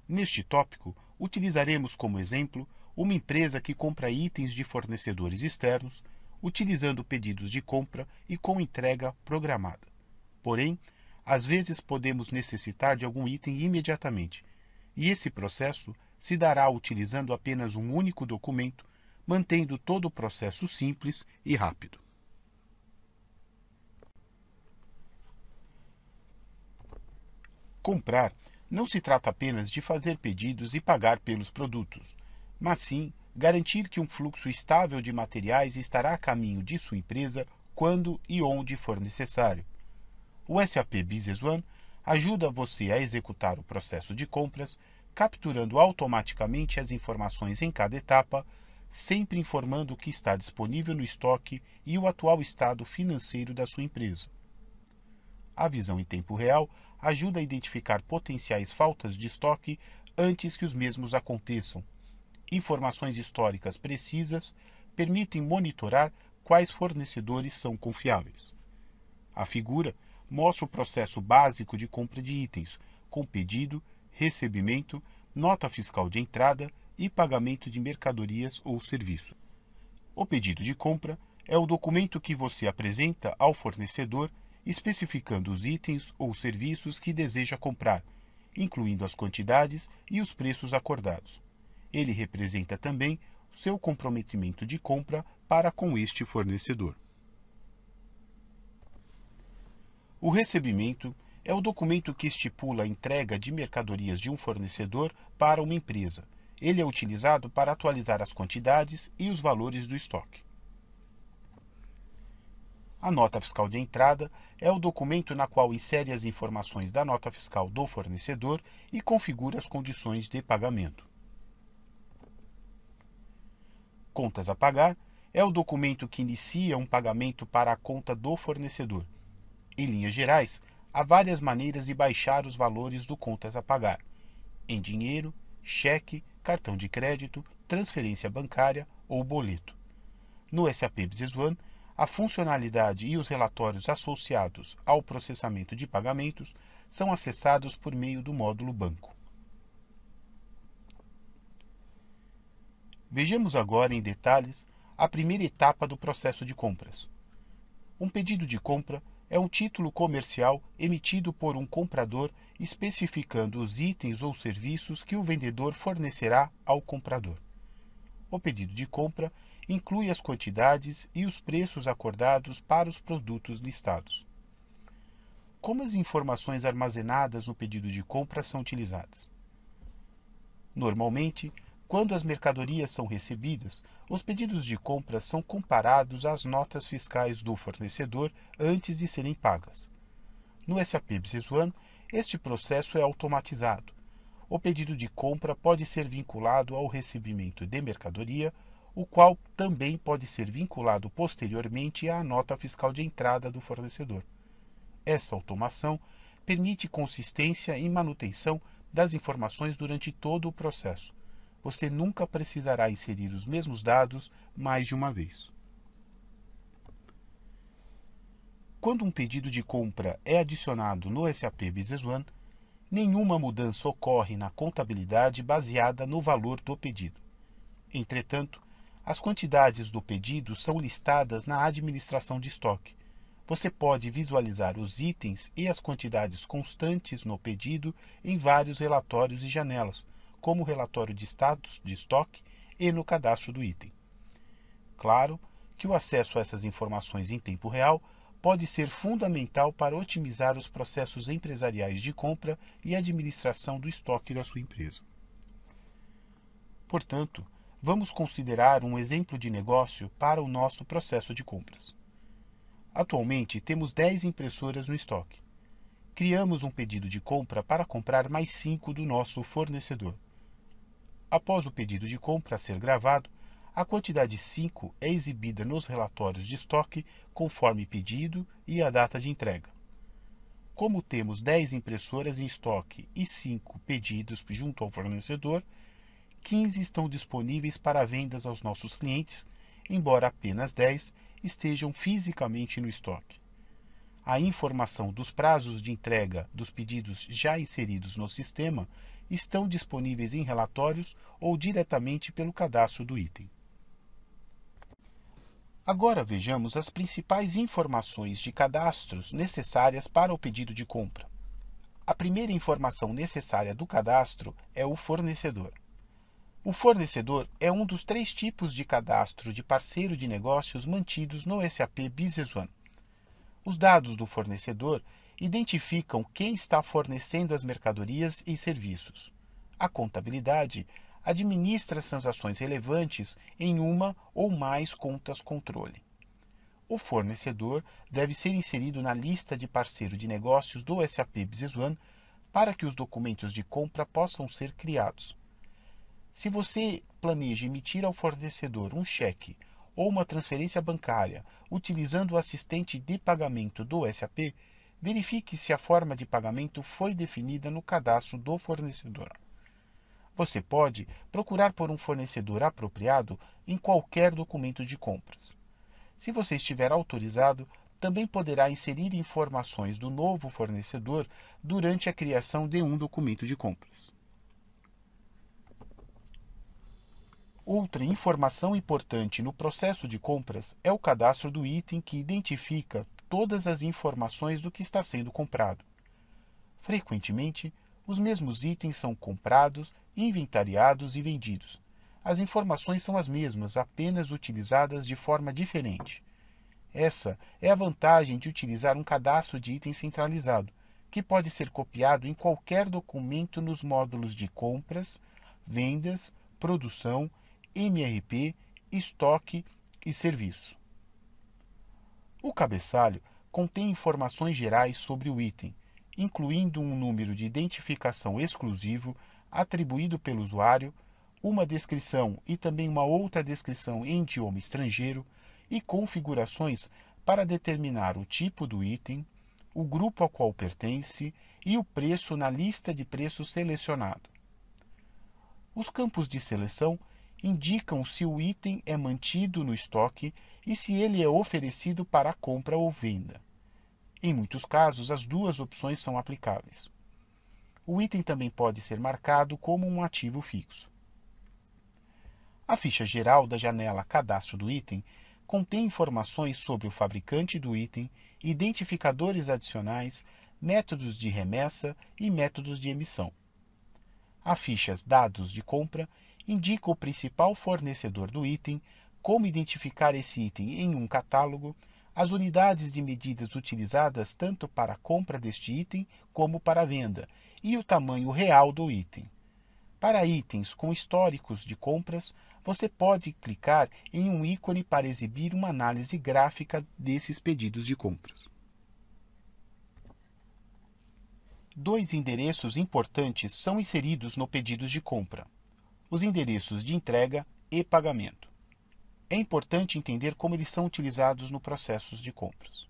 Neste tópico, utilizaremos como exemplo uma empresa que compra itens de fornecedores externos, utilizando pedidos de compra e com entrega programada. Porém, às vezes podemos necessitar de algum item imediatamente, e esse processo se dará utilizando apenas um único documento, mantendo todo o processo simples e rápido. Comprar não se trata apenas de fazer pedidos e pagar pelos produtos, mas sim garantir que um fluxo estável de materiais estará a caminho de sua empresa quando e onde for necessário. O SAP Business One ajuda você a executar o processo de compras, capturando automaticamente as informações em cada etapa, sempre informando o que está disponível no estoque e o atual estado financeiro da sua empresa. A visão em tempo real ajuda a identificar potenciais faltas de estoque antes que os mesmos aconteçam. Informações históricas precisas permitem monitorar quais fornecedores são confiáveis. A figura mostra o processo básico de compra de itens, com pedido, recebimento, nota fiscal de entrada e pagamento de mercadorias ou serviços. O pedido de compra é o documento que você apresenta ao fornecedor especificando os itens ou serviços que deseja comprar, incluindo as quantidades e os preços acordados. Ele representa também o seu comprometimento de compra para com este fornecedor. O recebimento é o documento que estipula a entrega de mercadorias de um fornecedor para uma empresa. Ele é utilizado para atualizar as quantidades e os valores do estoque. A nota fiscal de entrada é o documento na qual insere as informações da nota fiscal do fornecedor e configura as condições de pagamento. Contas a pagar é o documento que inicia um pagamento para a conta do fornecedor. Em linhas gerais, há várias maneiras de baixar os valores do contas a pagar: em dinheiro, cheque, cartão de crédito, transferência bancária ou boleto. No SAP Business One, a funcionalidade e os relatórios associados ao processamento de pagamentos são acessados por meio do módulo Banco. Vejamos agora em detalhes a primeira etapa do processo de compras. Um pedido de compra é um título comercial emitido por um comprador especificando os itens ou serviços que o vendedor fornecerá ao comprador. O pedido de compra inclui as quantidades e os preços acordados para os produtos listados. Como as informações armazenadas no pedido de compra são utilizadas? Normalmente, quando as mercadorias são recebidas, os pedidos de compra são comparados às notas fiscais do fornecedor antes de serem pagas. No SAP Business One, este processo é automatizado. O pedido de compra pode ser vinculado ao recebimento de mercadoria, o qual também pode ser vinculado posteriormente à nota fiscal de entrada do fornecedor. Essa automação permite consistência e manutenção das informações durante todo o processo. Você nunca precisará inserir os mesmos dados mais de uma vez. Quando um pedido de compra é adicionado no SAP Business One, nenhuma mudança ocorre na contabilidade baseada no valor do pedido. Entretanto, as quantidades do pedido são listadas na administração de estoque. Você pode visualizar os itens e as quantidades constantes no pedido em vários relatórios e janelas, como o relatório de status de estoque e no cadastro do item. Claro que o acesso a essas informações em tempo real pode ser fundamental para otimizar os processos empresariais de compra e administração do estoque da sua empresa. Portanto, vamos considerar um exemplo de negócio para o nosso processo de compras. Atualmente, temos 10 impressoras no estoque. Criamos um pedido de compra para comprar mais 5 do nosso fornecedor. Após o pedido de compra ser gravado, a quantidade 5 é exibida nos relatórios de estoque conforme pedido e a data de entrega. Como temos 10 impressoras em estoque e 5 pedidos junto ao fornecedor, 15 estão disponíveis para vendas aos nossos clientes, embora apenas 10 estejam fisicamente no estoque. A informação dos prazos de entrega dos pedidos já inseridos no sistema estão disponíveis em relatórios ou diretamente pelo cadastro do item. Agora vejamos as principais informações de cadastros necessárias para o pedido de compra. A primeira informação necessária do cadastro é o fornecedor. O fornecedor é um dos 3 tipos de cadastro de parceiro de negócios mantidos no SAP Business One. Os dados do fornecedor identificam quem está fornecendo as mercadorias e serviços. A contabilidade administra as transações relevantes em uma ou mais contas controle. O fornecedor deve ser inserido na lista de parceiro de negócios do SAP Business One para que os documentos de compra possam ser criados. Se você planeja emitir ao fornecedor um cheque ou uma transferência bancária utilizando o assistente de pagamento do SAP, verifique se a forma de pagamento foi definida no cadastro do fornecedor. Você pode procurar por um fornecedor apropriado em qualquer documento de compras. Se você estiver autorizado, também poderá inserir informações do novo fornecedor durante a criação de um documento de compras. Outra informação importante no processo de compras é o cadastro do item que identifica todas as informações do que está sendo comprado. Frequentemente, os mesmos itens são comprados, inventariados e vendidos. As informações são as mesmas, apenas utilizadas de forma diferente. Essa é a vantagem de utilizar um cadastro de itens centralizado, que pode ser copiado em qualquer documento nos módulos de compras, vendas, produção, MRP, estoque e serviço. O cabeçalho contém informações gerais sobre o item, incluindo um número de identificação exclusivo atribuído pelo usuário, uma descrição e também uma outra descrição em idioma estrangeiro e configurações para determinar o tipo do item, o grupo ao qual pertence e o preço na lista de preços selecionado. Os campos de seleção indicam se o item é mantido no estoque e se ele é oferecido para compra ou venda. Em muitos casos, as duas opções são aplicáveis. O item também pode ser marcado como um ativo fixo. A ficha geral da janela Cadastro do item contém informações sobre o fabricante do item, identificadores adicionais, métodos de remessa e métodos de emissão. A ficha Dados de compra indica o principal fornecedor do item, como identificar esse item em um catálogo, as unidades de medidas utilizadas tanto para a compra deste item como para a venda, e o tamanho real do item. Para itens com históricos de compras, você pode clicar em um ícone para exibir uma análise gráfica desses pedidos de compras. 2 endereços importantes são inseridos no pedidos de compra: os endereços de entrega e pagamento. É importante entender como eles são utilizados no processo de compras.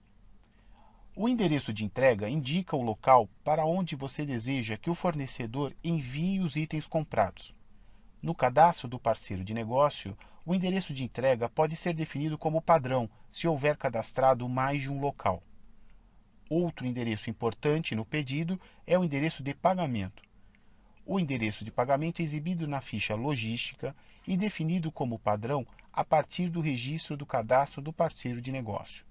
O endereço de entrega indica o local para onde você deseja que o fornecedor envie os itens comprados. No cadastro do parceiro de negócio, o endereço de entrega pode ser definido como padrão se houver cadastrado mais de um local. Outro endereço importante no pedido é o endereço de pagamento. O endereço de pagamento é exibido na ficha logística e definido como padrão a partir do registro do cadastro do parceiro de negócio.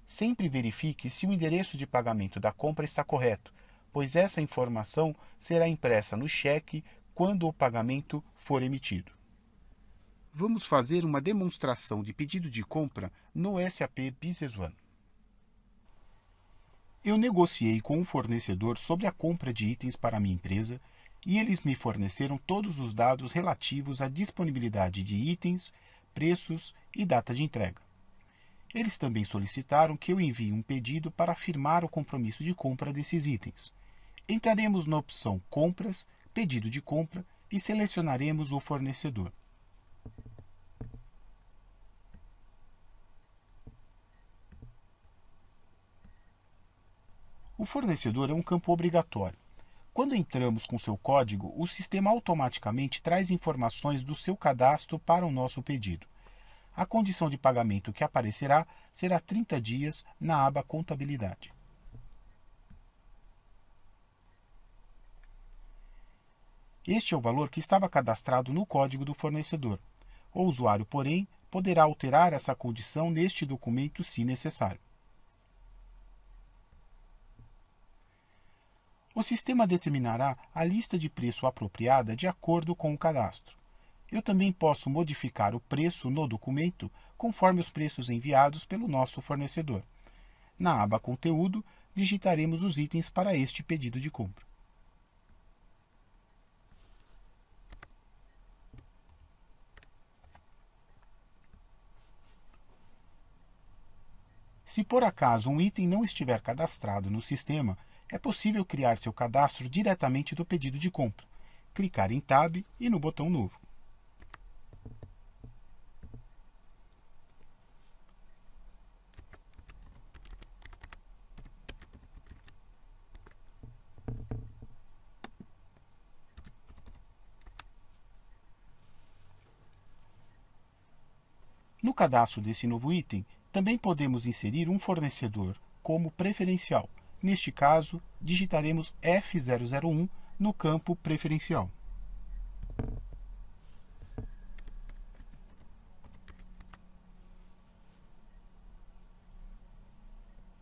Sempre verifique se o endereço de pagamento da compra está correto, pois essa informação será impressa no cheque quando o pagamento for emitido. Vamos fazer uma demonstração de pedido de compra no SAP Business One. Eu negociei com um fornecedor sobre a compra de itens para a minha empresa e eles me forneceram todos os dados relativos à disponibilidade de itens, preços e data de entrega. Eles também solicitaram que eu envie um pedido para firmar o compromisso de compra desses itens. Entraremos na opção Compras, Pedido de compra e selecionaremos o fornecedor. O fornecedor é um campo obrigatório. Quando entramos com seu código, o sistema automaticamente traz informações do seu cadastro para o nosso pedido. A condição de pagamento que aparecerá será 30 dias na aba Contabilidade. Este é o valor que estava cadastrado no código do fornecedor. O usuário, porém, poderá alterar essa condição neste documento se necessário. O sistema determinará a lista de preço apropriada de acordo com o cadastro. Eu também posso modificar o preço no documento conforme os preços enviados pelo nosso fornecedor. Na aba Conteúdo, digitaremos os itens para este pedido de compra. Se por acaso um item não estiver cadastrado no sistema, é possível criar seu cadastro diretamente do pedido de compra. Clicar em Tab e no botão Novo. No cadastro desse novo item, também podemos inserir um fornecedor como preferencial. Neste caso, digitaremos F001 no campo preferencial.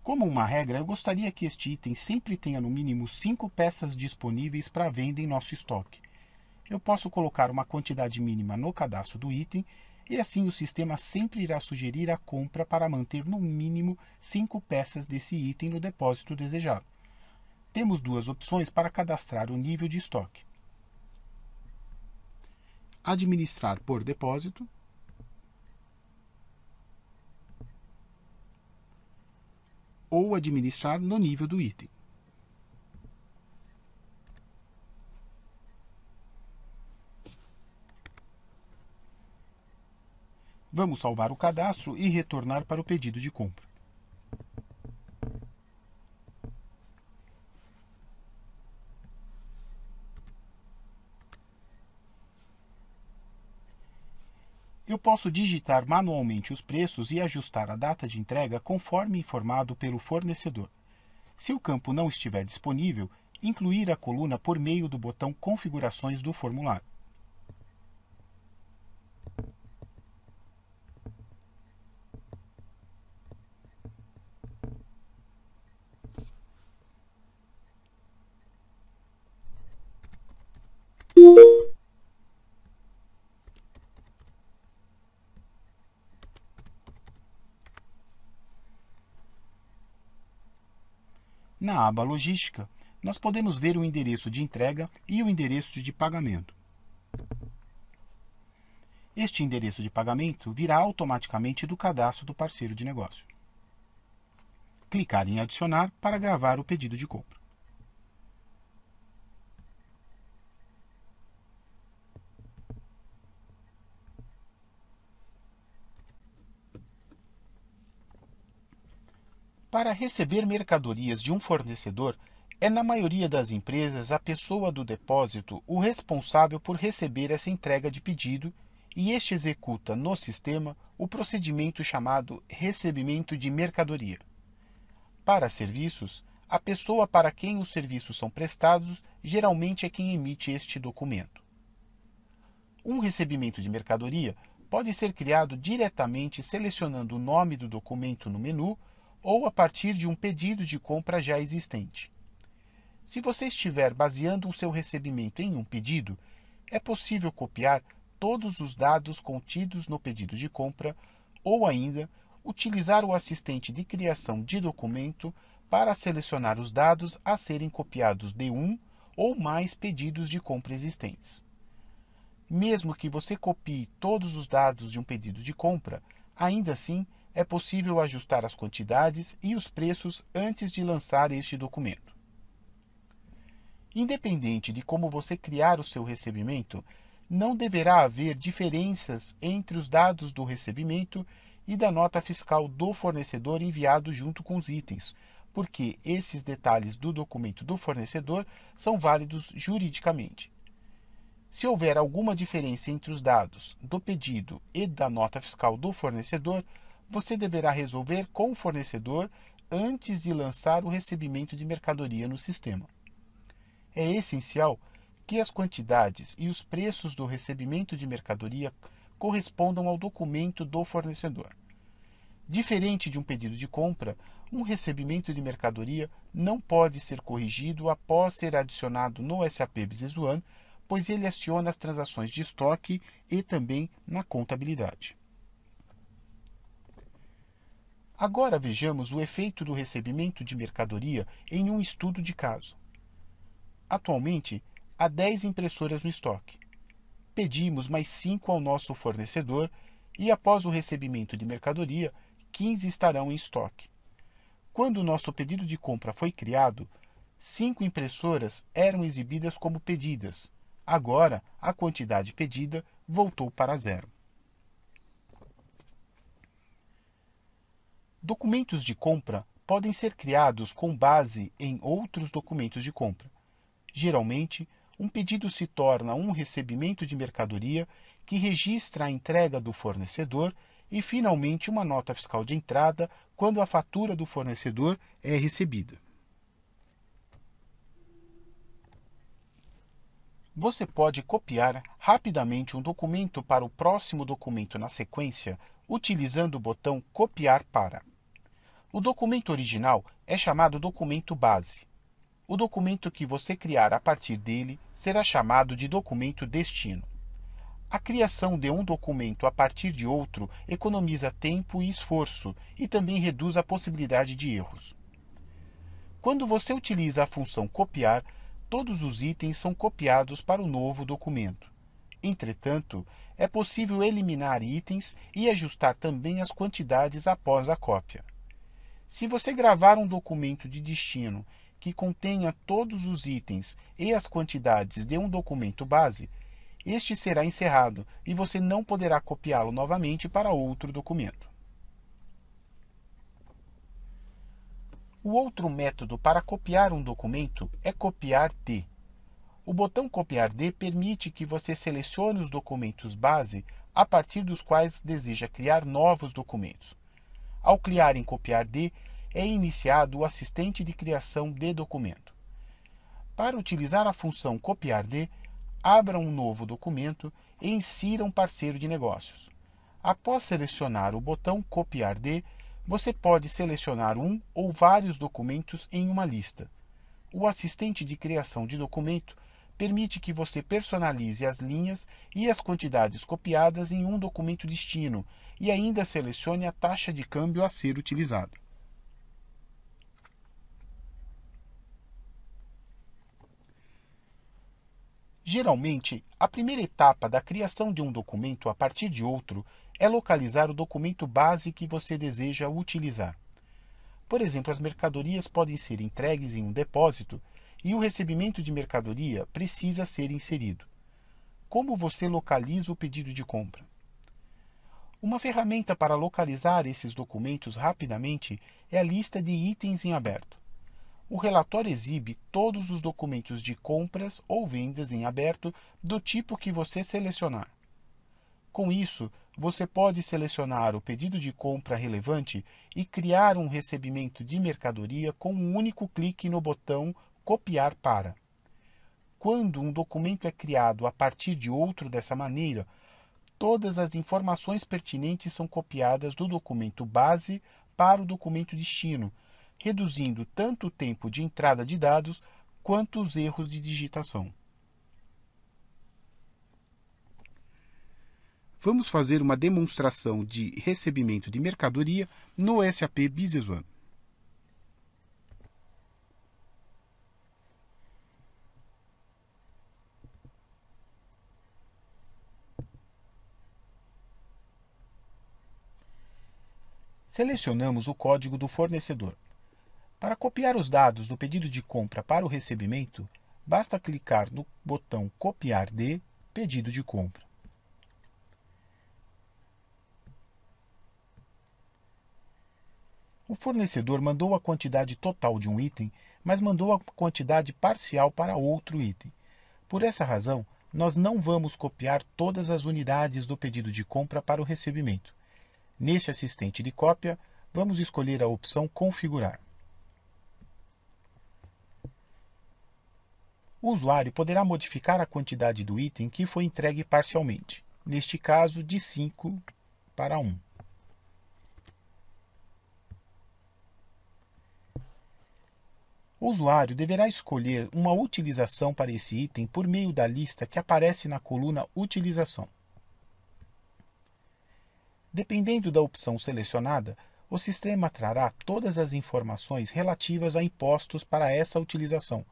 Como uma regra, eu gostaria que este item sempre tenha no mínimo 5 peças disponíveis para venda em nosso estoque. Eu posso colocar uma quantidade mínima no cadastro do item e assim o sistema sempre irá sugerir a compra para manter no mínimo 5 peças desse item no depósito desejado. Temos duas opções para cadastrar o nível de estoque. Administrar por depósito ou administrar no nível do item. Vamos salvar o cadastro e retornar para o pedido de compra. Eu posso digitar manualmente os preços e ajustar a data de entrega conforme informado pelo fornecedor. Se o campo não estiver disponível, incluir a coluna por meio do botão Configurações do formulário. Na aba Logística, nós podemos ver o endereço de entrega e o endereço de pagamento. Este endereço de pagamento virá automaticamente do cadastro do parceiro de negócio. Clicar em Adicionar para gravar o pedido de compra. Para receber mercadorias de um fornecedor, é na maioria das empresas a pessoa do depósito o responsável por receber essa entrega de pedido e este executa no sistema o procedimento chamado recebimento de mercadoria. Para serviços, a pessoa para quem os serviços são prestados geralmente é quem emite este documento. Um recebimento de mercadoria pode ser criado diretamente selecionando o nome do documento no menu ou a partir de um pedido de compra já existente. Se você estiver baseando o seu recebimento em um pedido, é possível copiar todos os dados contidos no pedido de compra ou ainda utilizar o assistente de criação de documento para selecionar os dados a serem copiados de um ou mais pedidos de compra existentes. Mesmo que você copie todos os dados de um pedido de compra, ainda assim é possível ajustar as quantidades e os preços antes de lançar este documento. Independente de como você criar o seu recebimento, não deverá haver diferenças entre os dados do recebimento e da nota fiscal do fornecedor enviado junto com os itens, porque esses detalhes do documento do fornecedor são válidos juridicamente. Se houver alguma diferença entre os dados do pedido e da nota fiscal do fornecedor, você deverá resolver com o fornecedor antes de lançar o recebimento de mercadoria no sistema. É essencial que as quantidades e os preços do recebimento de mercadoria correspondam ao documento do fornecedor. Diferente de um pedido de compra, um recebimento de mercadoria não pode ser corrigido após ser adicionado no SAP Business One, pois ele aciona as transações de estoque e também na contabilidade. Agora vejamos o efeito do recebimento de mercadoria em um estudo de caso. Atualmente, há 10 impressoras no estoque. Pedimos mais 5 ao nosso fornecedor e, após o recebimento de mercadoria, 15 estarão em estoque. Quando o nosso pedido de compra foi criado, 5 impressoras eram exibidas como pedidas. Agora, a quantidade pedida voltou para 0. Documentos de compra podem ser criados com base em outros documentos de compra. Geralmente, um pedido se torna um recebimento de mercadoria que registra a entrega do fornecedor e, finalmente, uma nota fiscal de entrada quando a fatura do fornecedor é recebida. Você pode copiar rapidamente um documento para o próximo documento na sequência utilizando o botão Copiar para. O documento original é chamado documento base. O documento que você criar a partir dele será chamado de documento destino. A criação de um documento a partir de outro economiza tempo e esforço e também reduz a possibilidade de erros. Quando você utiliza a função copiar, todos os itens são copiados para o novo documento. Entretanto, é possível eliminar itens e ajustar também as quantidades após a cópia. Se você gravar um documento de destino que contenha todos os itens e as quantidades de um documento base, este será encerrado e você não poderá copiá-lo novamente para outro documento. O outro método para copiar um documento é copiar de. O botão Copiar de permite que você selecione os documentos base a partir dos quais deseja criar novos documentos. Ao clicar em Copiar de, é iniciado o assistente de criação de documento. Para utilizar a função Copiar de, abra um novo documento e insira um parceiro de negócios. Após selecionar o botão Copiar de, você pode selecionar um ou vários documentos em uma lista. O assistente de criação de documento permite que você personalize as linhas e as quantidades copiadas em um documento destino e ainda selecione a taxa de câmbio a ser utilizado. Geralmente, a primeira etapa da criação de um documento a partir de outro é localizar o documento base que você deseja utilizar. Por exemplo, as mercadorias podem ser entregues em um depósito e o recebimento de mercadoria precisa ser inserido. Como você localiza o pedido de compra? Uma ferramenta para localizar esses documentos rapidamente é a lista de itens em aberto. O relatório exibe todos os documentos de compras ou vendas em aberto do tipo que você selecionar. Com isso, você pode selecionar o pedido de compra relevante e criar um recebimento de mercadoria com um único clique no botão Copiar para. Quando um documento é criado a partir de outro dessa maneira, todas as informações pertinentes são copiadas do documento base para o documento destino, reduzindo tanto o tempo de entrada de dados quanto os erros de digitação. Vamos fazer uma demonstração de recebimento de mercadoria no SAP Business One. Selecionamos o código do fornecedor. Para copiar os dados do pedido de compra para o recebimento, basta clicar no botão Copiar de Pedido de compra. O fornecedor mandou a quantidade total de um item, mas mandou a quantidade parcial para outro item. Por essa razão, nós não vamos copiar todas as unidades do pedido de compra para o recebimento. Neste assistente de cópia, vamos escolher a opção Configurar. O usuário poderá modificar a quantidade do item que foi entregue parcialmente, neste caso de 5 para 1. O usuário deverá escolher uma utilização para esse item por meio da lista que aparece na coluna Utilização. Dependendo da opção selecionada, o sistema trará todas as informações relativas a impostos para essa utilização,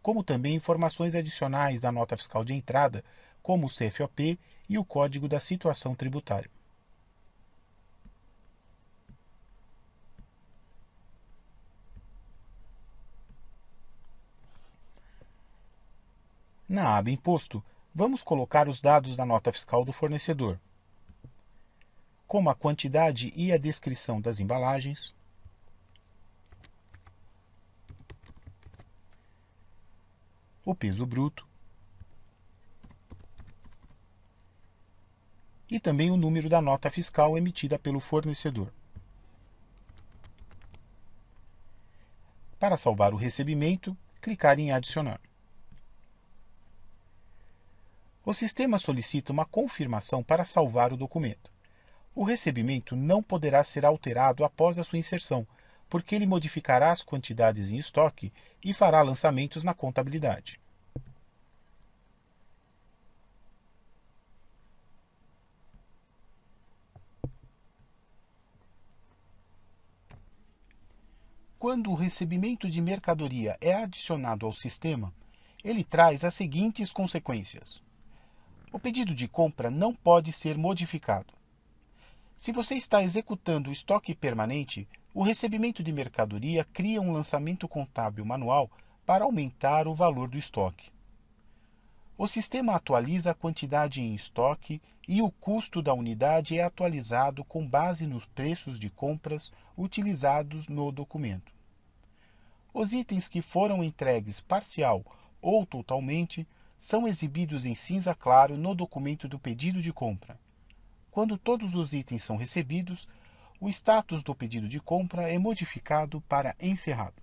como também informações adicionais da nota fiscal de entrada, como o CFOP e o Código da Situação Tributária. Na aba Imposto, vamos colocar os dados da nota fiscal do fornecedor, como a quantidade e a descrição das embalagens, o peso bruto e também o número da nota fiscal emitida pelo fornecedor. Para salvar o recebimento, clicar em Adicionar. O sistema solicita uma confirmação para salvar o documento. O recebimento não poderá ser alterado após a sua inserção, porque ele modificará as quantidades em estoque e fará lançamentos na contabilidade. Quando o recebimento de mercadoria é adicionado ao sistema, ele traz as seguintes consequências. O pedido de compra não pode ser modificado. Se você está executando o estoque permanente, o recebimento de mercadoria cria um lançamento contábil manual para aumentar o valor do estoque. O sistema atualiza a quantidade em estoque e o custo da unidade é atualizado com base nos preços de compras utilizados no documento. Os itens que foram entregues parcial ou totalmente são exibidos em cinza claro no documento do pedido de compra. Quando todos os itens são recebidos, o status do pedido de compra é modificado para encerrado.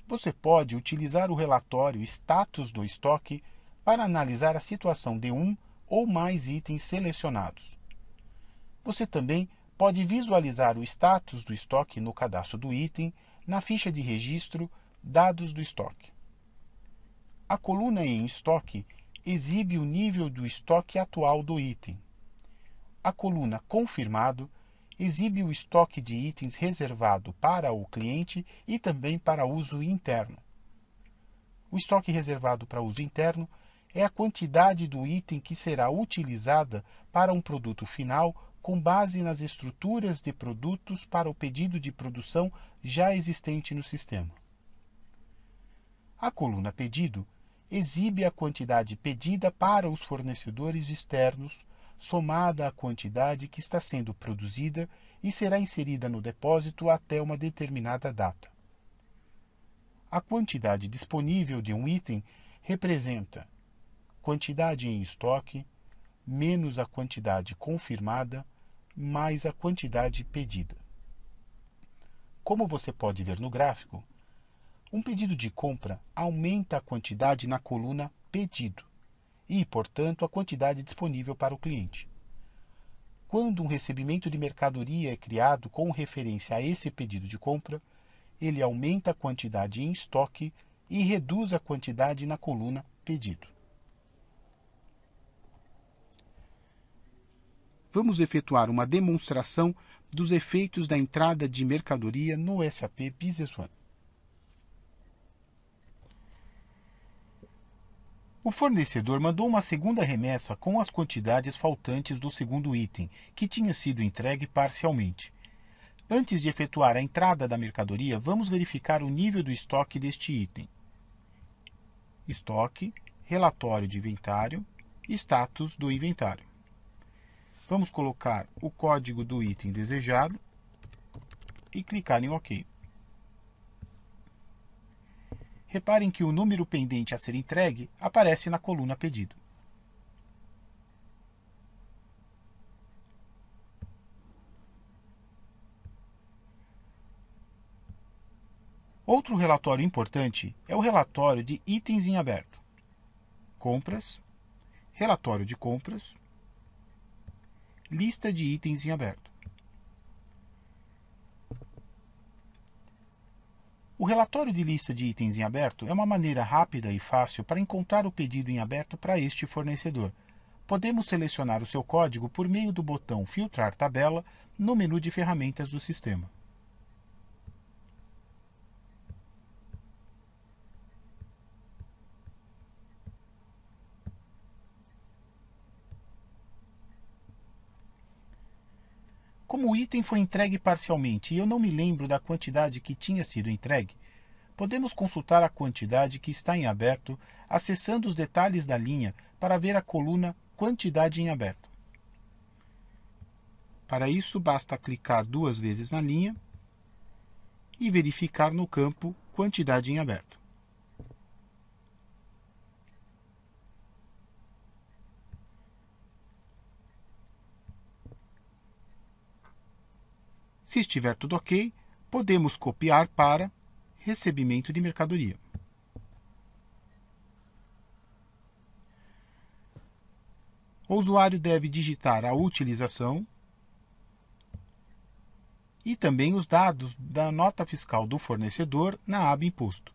Você pode utilizar o relatório Status do estoque para analisar a situação de um ou mais itens selecionados. Você também pode visualizar o status do estoque no cadastro do item, na ficha de registro Dados do estoque. A coluna em estoque exibe o nível do estoque atual do item. A coluna Confirmado exibe o estoque de itens reservado para o cliente e também para uso interno. O estoque reservado para uso interno é a quantidade do item que será utilizada para um produto final com base nas estruturas de produtos para o pedido de produção já existente no sistema. A coluna Pedido exibe a quantidade pedida para os fornecedores externos, somada à quantidade que está sendo produzida e será inserida no depósito até uma determinada data. A quantidade disponível de um item representa quantidade em estoque menos a quantidade confirmada mais a quantidade pedida. Como você pode ver no gráfico, um pedido de compra aumenta a quantidade na coluna Pedido e, portanto, a quantidade disponível para o cliente. Quando um recebimento de mercadoria é criado com referência a esse pedido de compra, ele aumenta a quantidade em estoque e reduz a quantidade na coluna Pedido. Vamos efetuar uma demonstração dos efeitos da entrada de mercadoria no SAP Business One. O fornecedor mandou uma segunda remessa com as quantidades faltantes do segundo item, que tinha sido entregue parcialmente. Antes de efetuar a entrada da mercadoria, vamos verificar o nível do estoque deste item. Estoque, relatório de inventário, status do inventário. Vamos colocar o código do item desejado e clicar em OK. Reparem que o número pendente a ser entregue aparece na coluna Pedido. Outro relatório importante é o relatório de itens em aberto. Compras, relatório de compras, lista de itens em aberto. O relatório de lista de itens em aberto é uma maneira rápida e fácil para encontrar o pedido em aberto para este fornecedor. Podemos selecionar o seu código por meio do botão Filtrar tabela no menu de ferramentas do sistema. Como o item foi entregue parcialmente e eu não me lembro da quantidade que tinha sido entregue, podemos consultar a quantidade que está em aberto acessando os detalhes da linha para ver a coluna Quantidade em aberto. Para isso, basta clicar 2 vezes na linha e verificar no campo Quantidade em aberto. Se estiver tudo ok, podemos copiar para Recebimento de mercadoria. O usuário deve digitar a utilização e também os dados da nota fiscal do fornecedor na aba Imposto.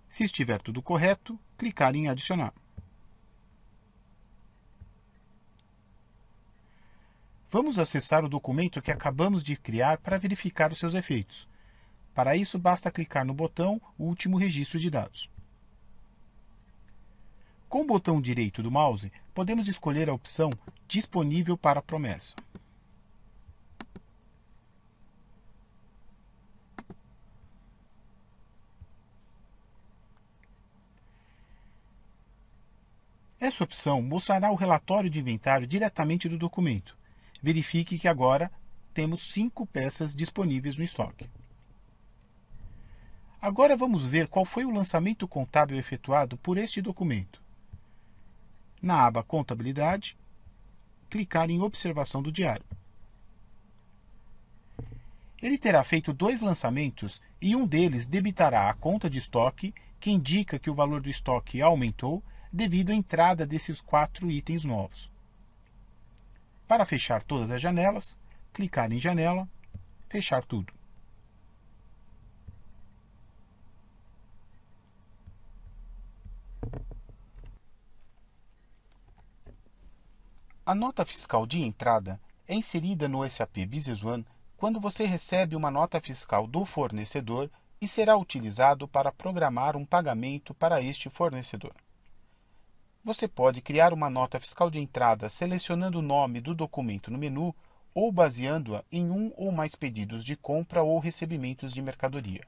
Se estiver tudo correto, clicar em Adicionar. Vamos acessar o documento que acabamos de criar para verificar os seus efeitos. Para isso, basta clicar no botão Último registro de dados. Com o botão direito do mouse, podemos escolher a opção Disponível para promessa. Essa opção mostrará o relatório de inventário diretamente do documento. Verifique que agora temos 5 peças disponíveis no estoque. Agora vamos ver qual foi o lançamento contábil efetuado por este documento. Na aba Contabilidade, clicar em Observação do diário. Ele terá feito 2 lançamentos e um deles debitará a conta de estoque, que indica que o valor do estoque aumentou devido à entrada desses 4 itens novos. Para fechar todas as janelas, clicar em Janela, Fechar tudo. A nota fiscal de entrada é inserida no SAP Business One quando você recebe uma nota fiscal do fornecedor e será utilizado para programar um pagamento para este fornecedor. Você pode criar uma nota fiscal de entrada selecionando o nome do documento no menu ou baseando-a em um ou mais pedidos de compra ou recebimentos de mercadoria.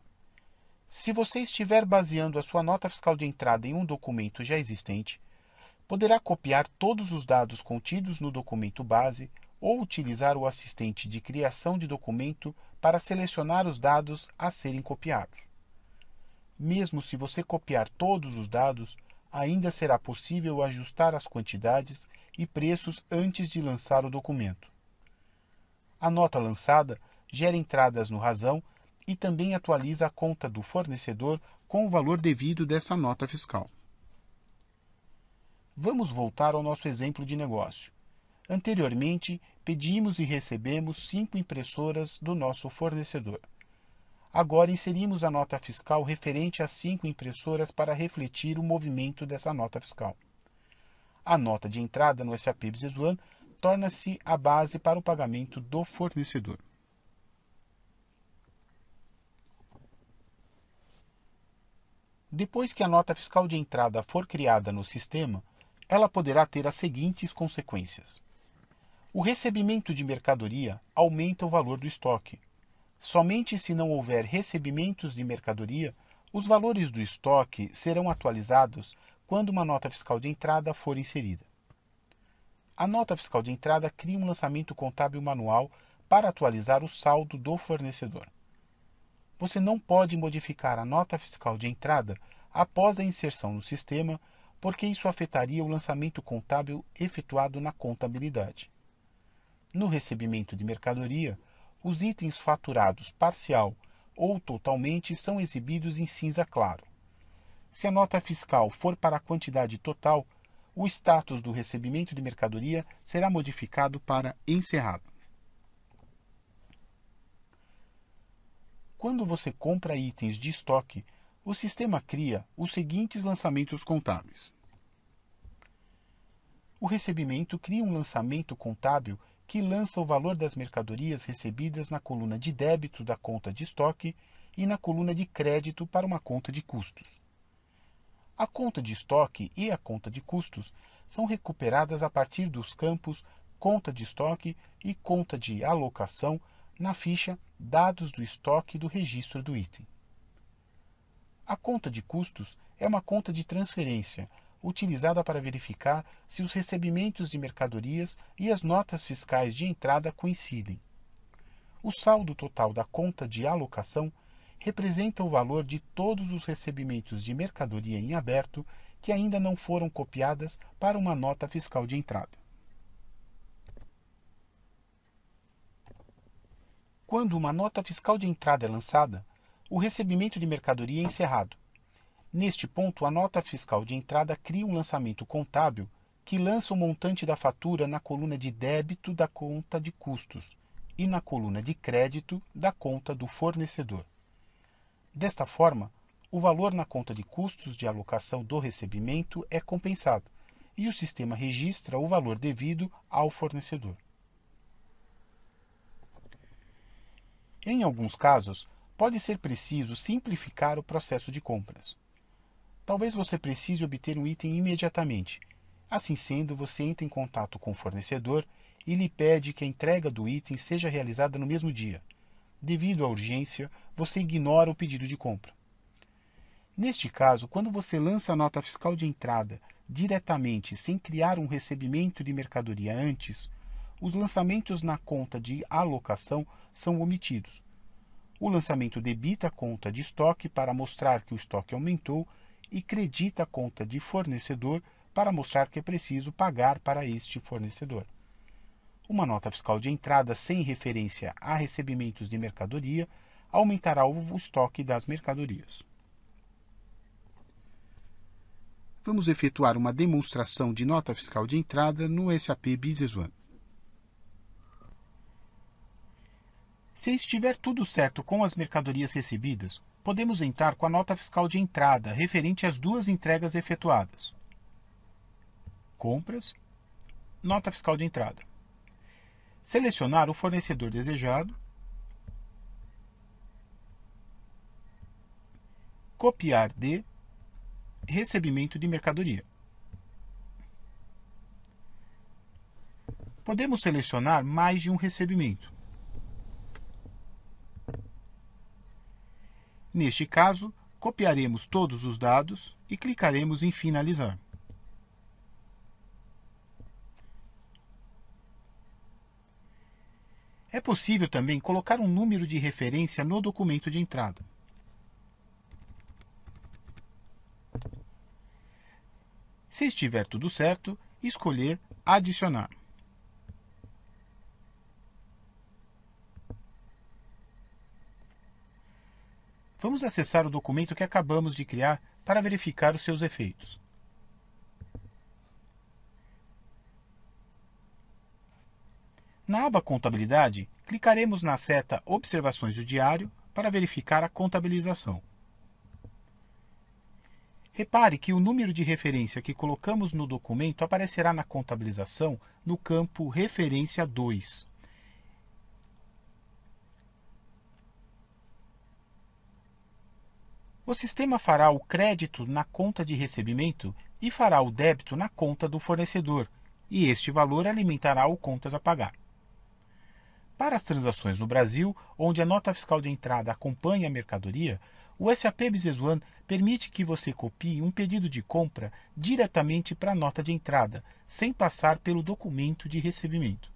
Se você estiver baseando a sua nota fiscal de entrada em um documento já existente, poderá copiar todos os dados contidos no documento base ou utilizar o assistente de criação de documento para selecionar os dados a serem copiados. Mesmo se você copiar todos os dados, ainda será possível ajustar as quantidades e preços antes de lançar o documento. A nota lançada gera entradas no razão e também atualiza a conta do fornecedor com o valor devido dessa nota fiscal. Vamos voltar ao nosso exemplo de negócio. Anteriormente, pedimos e recebemos 5 impressoras do nosso fornecedor. Agora inserimos a nota fiscal referente às 5 impressoras para refletir o movimento dessa nota fiscal. A nota de entrada no SAP Business One torna-se a base para o pagamento do fornecedor. Depois que a nota fiscal de entrada for criada no sistema, ela poderá ter as seguintes consequências. O recebimento de mercadoria aumenta o valor do estoque. Somente se não houver recebimentos de mercadoria, os valores do estoque serão atualizados quando uma nota fiscal de entrada for inserida. A nota fiscal de entrada cria um lançamento contábil manual para atualizar o saldo do fornecedor. você não pode modificar a nota fiscal de entrada após a inserção no sistema, porque isso afetaria o lançamento contábil efetuado na contabilidade. No recebimento de mercadoria, os itens faturados parcial ou totalmente são exibidos em cinza claro. Se a nota fiscal for para a quantidade total, o status do recebimento de mercadoria será modificado para encerrado. Quando você compra itens de estoque, o sistema cria os seguintes lançamentos contábeis. O recebimento cria um lançamento contábil que lança o valor das mercadorias recebidas na coluna de débito da conta de estoque e na coluna de crédito para uma conta de custos. A conta de estoque e a conta de custos são recuperadas a partir dos campos conta de estoque e conta de alocação na ficha Dados do estoque do registro do item. A conta de custos é uma conta de transferência utilizada para verificar se os recebimentos de mercadorias e as notas fiscais de entrada coincidem. O saldo total da conta de alocação representa o valor de todos os recebimentos de mercadoria em aberto que ainda não foram copiadas para uma nota fiscal de entrada. Quando uma nota fiscal de entrada é lançada, o recebimento de mercadoria é encerrado. Neste ponto, a nota fiscal de entrada cria um lançamento contábil que lança o montante da fatura na coluna de débito da conta de custos e na coluna de crédito da conta do fornecedor. Desta forma, o valor na conta de custos de alocação do recebimento é compensado e o sistema registra o valor devido ao fornecedor. Em alguns casos, pode ser preciso simplificar o processo de compras. Talvez você precise obter um item imediatamente. Assim sendo, você entra em contato com o fornecedor e lhe pede que a entrega do item seja realizada no mesmo dia. Devido à urgência, você ignora o pedido de compra. Neste caso, quando você lança a nota fiscal de entrada diretamente sem criar um recebimento de mercadoria antes, os lançamentos na conta de alocação são omitidos. O lançamento debita a conta de estoque para mostrar que o estoque aumentou e credita a conta de fornecedor para mostrar que é preciso pagar para este fornecedor. Uma nota fiscal de entrada sem referência a recebimentos de mercadoria aumentará o estoque das mercadorias. Vamos efetuar uma demonstração de nota fiscal de entrada no SAP Business One. Se estiver tudo certo com as mercadorias recebidas, podemos entrar com a nota fiscal de entrada referente às duas entregas efetuadas. Compras, nota fiscal de entrada. Selecionar o fornecedor desejado. Copiar de recebimento de mercadoria. Podemos selecionar mais de um recebimento. Neste caso, copiaremos todos os dados e clicaremos em Finalizar. É possível também colocar um número de referência no documento de entrada. Se estiver tudo certo, escolher Adicionar. Vamos acessar o documento que acabamos de criar para verificar os seus efeitos. Na aba Contabilidade, clicaremos na seta Observações do Diário para verificar a contabilização. Repare que o número de referência que colocamos no documento aparecerá na contabilização no campo Referência 2. O sistema fará o crédito na conta de recebimento e fará o débito na conta do fornecedor, e este valor alimentará o contas a pagar. Para as transações no Brasil, onde a nota fiscal de entrada acompanha a mercadoria, o SAP Business One permite que você copie um pedido de compra diretamente para a nota de entrada, sem passar pelo documento de recebimento.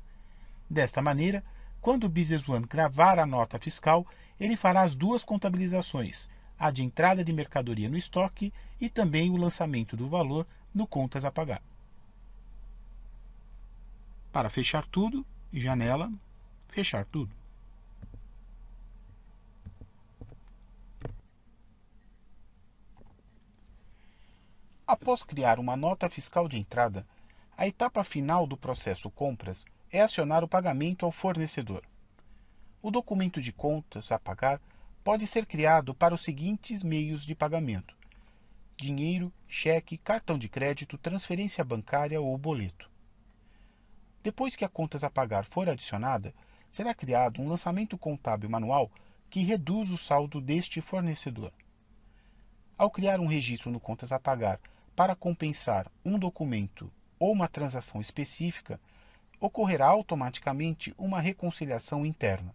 Desta maneira, quando o Business One gravar a nota fiscal, ele fará as duas contabilizações, a de entrada de mercadoria no estoque e também o lançamento do valor no contas a pagar. Para fechar tudo, janela, fechar tudo. Após criar uma nota fiscal de entrada, a etapa final do processo compras é acionar o pagamento ao fornecedor. O documento de contas a pagar pode ser criado para os seguintes meios de pagamento: dinheiro, cheque, cartão de crédito, transferência bancária ou boleto. Depois que a contas a pagar for adicionada, será criado um lançamento contábil manual que reduz o saldo deste fornecedor. Ao criar um registro no contas a pagar para compensar um documento ou uma transação específica, ocorrerá automaticamente uma reconciliação interna.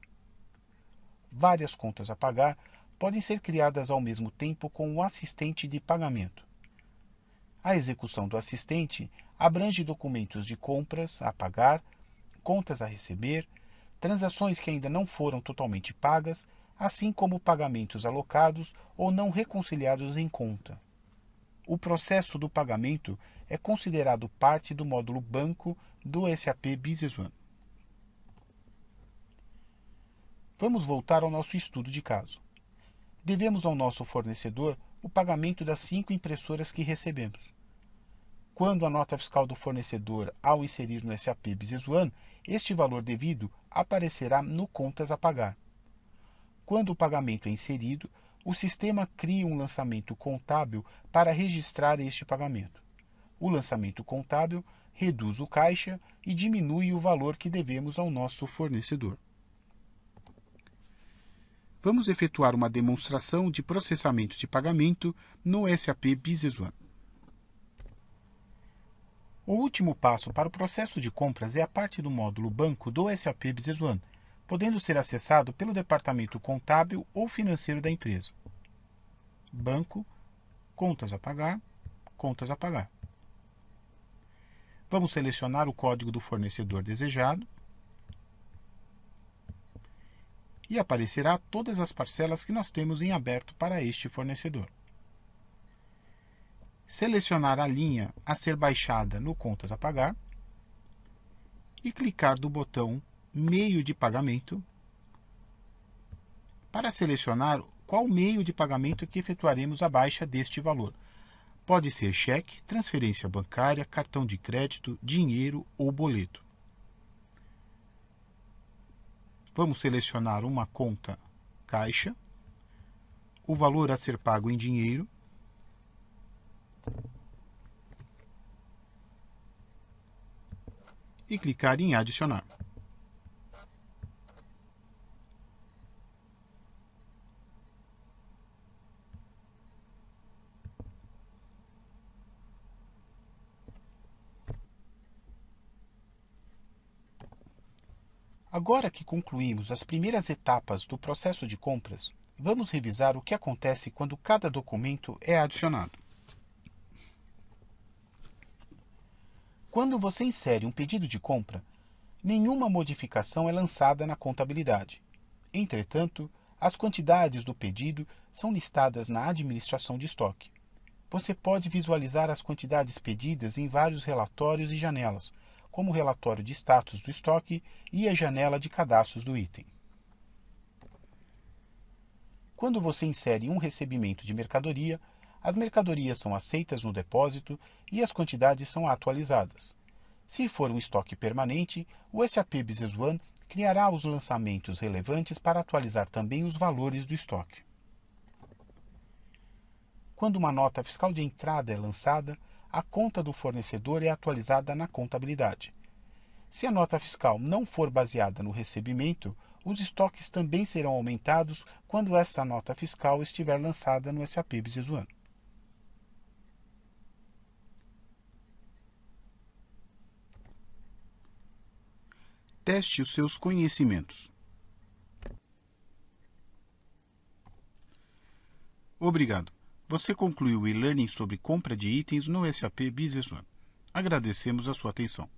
Várias contas a pagar podem ser criadas ao mesmo tempo com o assistente de pagamento. A execução do assistente abrange documentos de compras a pagar, contas a receber, transações que ainda não foram totalmente pagas, assim como pagamentos alocados ou não reconciliados em conta. O processo do pagamento é considerado parte do módulo banco do SAP Business One. Vamos voltar ao nosso estudo de caso. Devemos ao nosso fornecedor o pagamento das 5 impressoras que recebemos. Quando a nota fiscal do fornecedor, ao inserir no SAP Business One, este valor devido aparecerá no contas a pagar. Quando o pagamento é inserido, o sistema cria um lançamento contábil para registrar este pagamento. O lançamento contábil reduz o caixa e diminui o valor que devemos ao nosso fornecedor. Vamos efetuar uma demonstração de processamento de pagamento no SAP Business One. O último passo para o processo de compras é a parte do módulo banco do SAP Business One, podendo ser acessado pelo departamento contábil ou financeiro da empresa. Banco, contas a pagar, contas a pagar. Vamos selecionar o código do fornecedor desejado e aparecerá todas as parcelas que nós temos em aberto para este fornecedor. Selecionar a linha a ser baixada no contas a pagar e clicar do botão meio de pagamento para selecionar qual meio de pagamento que efetuaremos a baixa deste valor. Pode ser cheque, transferência bancária, cartão de crédito, dinheiro ou boleto. Vamos selecionar uma conta caixa, o valor a ser pago em dinheiro, e clicar em adicionar. Agora que concluímos as primeiras etapas do processo de compras, vamos revisar o que acontece quando cada documento é adicionado. Quando você insere um pedido de compra, nenhuma modificação é lançada na contabilidade. Entretanto, as quantidades do pedido são listadas na administração de estoque. Você pode visualizar as quantidades pedidas em vários relatórios e janelas, como o relatório de status do estoque e a janela de cadastros do item. Quando você insere um recebimento de mercadoria, as mercadorias são aceitas no depósito e as quantidades são atualizadas. Se for um estoque permanente, o SAP Business One criará os lançamentos relevantes para atualizar também os valores do estoque. Quando uma nota fiscal de entrada é lançada, a conta do fornecedor é atualizada na contabilidade. Se a nota fiscal não for baseada no recebimento, os estoques também serão aumentados quando essa nota fiscal estiver lançada no SAP Business One. Teste os seus conhecimentos. Obrigado. Você concluiu o e-learning sobre compra de itens no SAP Business One. Agradecemos a sua atenção.